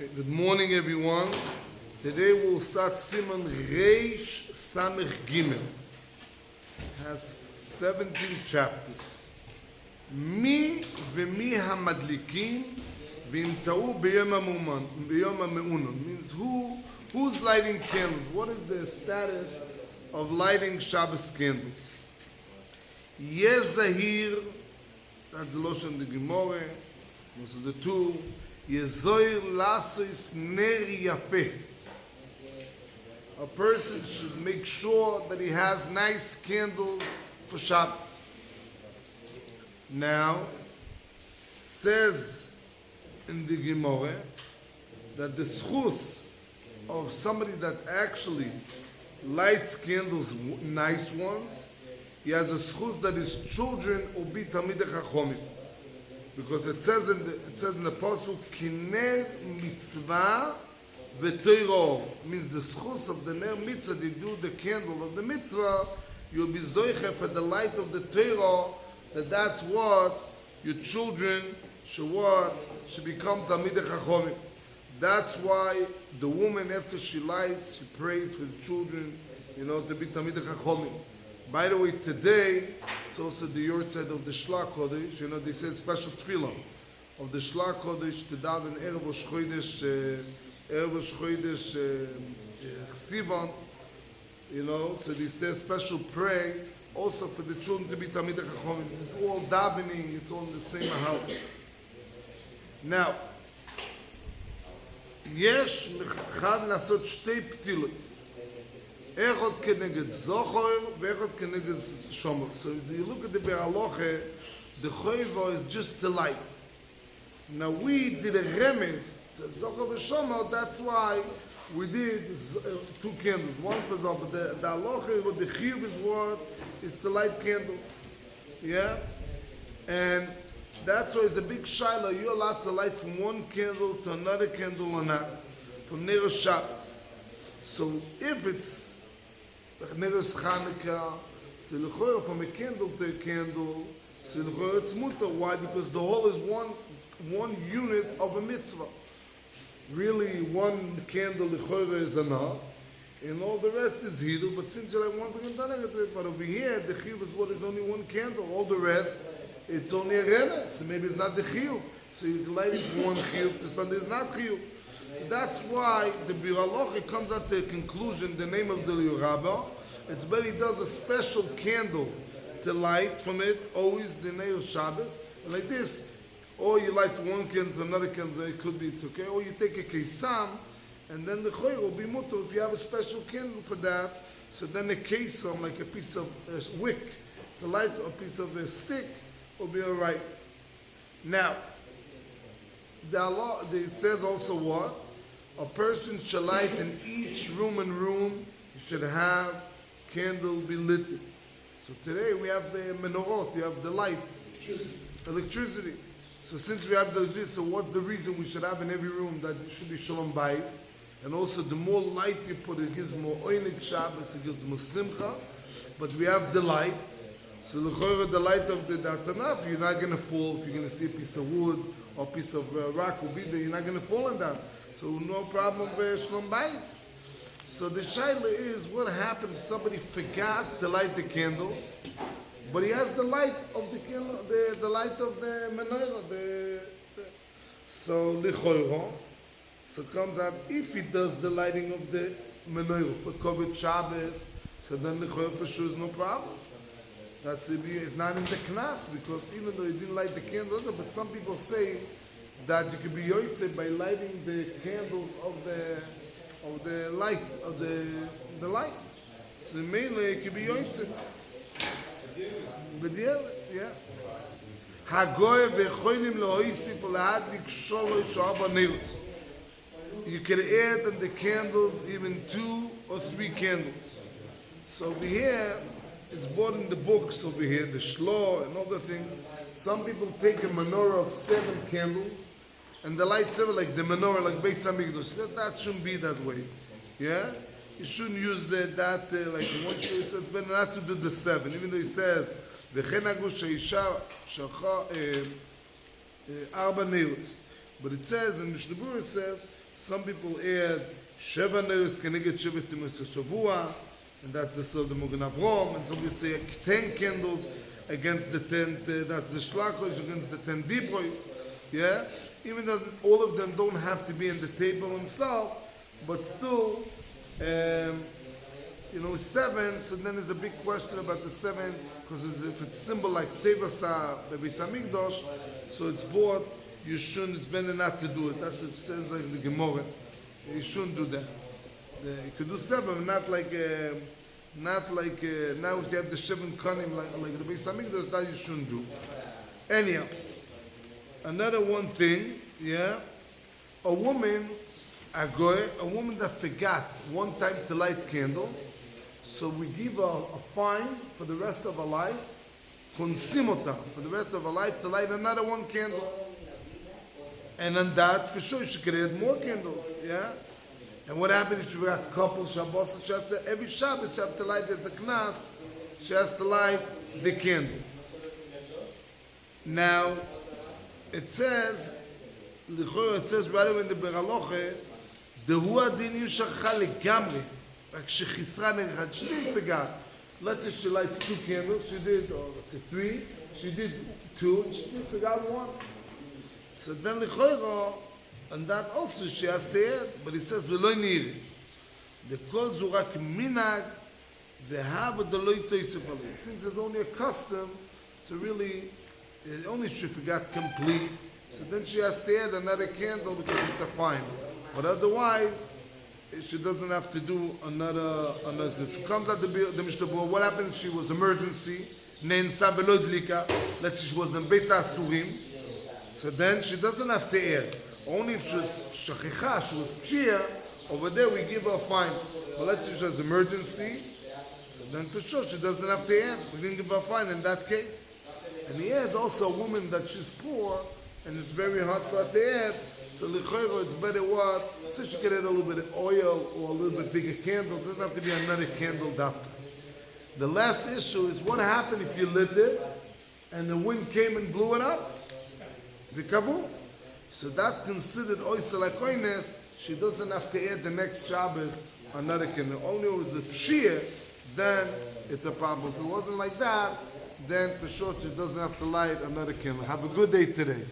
Okay, good morning, everyone. Today we'll start Siman Reish Samech Gimel. It has 17 chapters. Mi v'mi hamadlikin v'imta'u b'yom ha'me'unon. Means who's lighting candles? What is the status of lighting Shabbos candles? Yezahir, that's the Lashon the Gemara, those are the two. Yezoir lasois ner yafeh. A person should make sure that he has nice candles for Shabbos. Now, says in the Gemara that the schus of somebody that actually lights candles, nice ones, he has a schus that his children will be Talmidei Chachomim. Because it says in the pasuk, Kiner mitzvah v'toiro, means the schus of the ner mitzvah, they do the candle of the mitzvah, you'll be zoiche for the light of the Torah, that's what your children should become Talmidei Chachomim. That's why the woman, after she lights, she prays for the children, to be Talmidei Chachomim. By the way, today, it's also the yortzeit of the Shla Kodesh. They said special tefillah of the Shla Kodesh to daven Erev Rosh Chodesh Chsivan. So they said special pray also for the children to be Talmidei Chachomim. It's all davening. It's all in the same house. Now, yesh chav lasot shtei ptilos. Echad keneged zochor, ve'echad keneged shomer. So if you look at the halacha, the choiva is just the light. Now we did a remes to zochor v'shomer. That's why we did two candles. One for zochor. The halacha, what the chiyuv is what is to light candles. Yeah, and that's why it's a big shaila. You're allowed to light from one candle to another candle or not, from Neros Shabbos. So if it's Neros Chanukah, so l'chora from a candle to a candle, so l'chora it's mutar. Why? Because the whole is one unit of a mitzvah. Really, one candle l'chora is enough, and all the rest is hidu. But since you like one thing, but over here the chiyuv is what is only one candle. All the rest, it's only a remes. So maybe it's not the chiyuv. So you can light it from one chiyuv to Sunday is not chiyuv. So that's why the Biraloch comes out to a conclusion, the name of the Rabbah. It's where he does a special candle to light from it, always the Neil Shabbos. And like this, or you light one candle to another candle, it could be, it's okay. Or you take a kesam, and then the choy will be mutter if you have a special candle for that. So then the kesam, like a piece of wick, to light a piece of a stick, will be all right. Now, it says also what? A person should light in each room and room, you should have candle be lit. So today we have the menorot, you have the light, electricity. So since we have the electricity, so what's the reason we should have in every room that it should be shalom bayis? And also the more light you put, it gives more oinik Shabbos, it gives more simcha. But we have the light. So the light of that's enough. You're not going to fall if you're going to see a piece of wood or a piece of rock will be there. You're not going to fall on that. So no problem with shalom bayis. So the shaila is, what happened if somebody forgot to light the candles, but he has the light of the candle, the light of the menorah. So lichoiro, so it comes out if he does the lighting of the menorah for Kovod Shabbos, so then lichoiro for sure is no problem. It's not in the knas, because even though he didn't light the candles, but some people say that you could be yoytze by lighting the candles of the light of the light. So mainly it could be yoytze. But yeah. Hagoy vechoinim lohoisif lahadlik sholosh arba neros. You can add on the candles even 2 or 3 candles. So over here, it's bought in the books over here, the shlo and other things. Some people take a menorah of 7 candles, and the light 7, like the menorah, like Beis Hamikdash. That shouldn't be that way. Yeah? You shouldn't use that, like one should, it's better not to do the 7, even though he says, V'chen hagu sheisha shalcha arba neros. But it says, in Mishnah Berurah it says, Some people add Sheva Neros Keneged Sheva Simus Shavua, and that's the Sol de Mogen Avrom, and some people say 10 candles against the 10, that's the Shlachosh against the 10 Dibrois, yeah? Even though all of them don't have to be in the table himself, but still, 7, so then there's a big question about the 7, because if it's symbol like Tevasa, Beis Hamikdash, so it's bought, you shouldn't, it's better not to do it. That's what it says like the Gemara. You shouldn't do that. You could do 7, not like now if you have the 7 kanim like the Beis Hamikdash, that you shouldn't do. Anyhow, another one thing, a woman that forgot one time to light candle, so we give her a fine for the rest of her life, consimota, for the rest of her life to light another one candle. And on that, for sure, she could add more candles, And what happens if she got a couple Shabbos? She has to, every Shabbos, she has to light the knas, she has to light the candle. Now, it says right away in the Beraloche, the Hua Dinim Shachcha Legamri, like she chisra nechad, she didn't forget. Let's say she lights 2 candles, she did, or let's say 3, she did 2, and she didn't forget 1. So then Lechoiro, and that also she has to add, but it says V'loi niri. The kol zurak minag, v'hava deloi toisef alei. Since it's only a custom, so really, only she forgot complete, so then she has to add another candle because it's a fine. But otherwise, she doesn't have to do another. So comes out the Mishnah Berurah. What happened if she was emergency? Neinsa v'lo dlika. Let's say she was in Beit Asurim. So then she doesn't have to add. Only if she was shachicha, she was pshia, over there we give her a fine. But let's say she has emergency, so then for sure she doesn't have to add. We didn't give her a fine in that case. And he adds also a woman that she's poor, and it's very hard for her to add, so l'choiro it's better what? So she can add a little bit of oil or a little bit bigger candle. It doesn't have to be another candle dafka. The last issue is what happened if you lit it, and the wind came and blew it up? V'kavu? So that's considered oisel hakoines. She doesn't have to add the next Shabbos another candle. Only if it was the pshia, then it's a problem. If it wasn't like that, then for sure she doesn't have to light another candle. Have a good day today.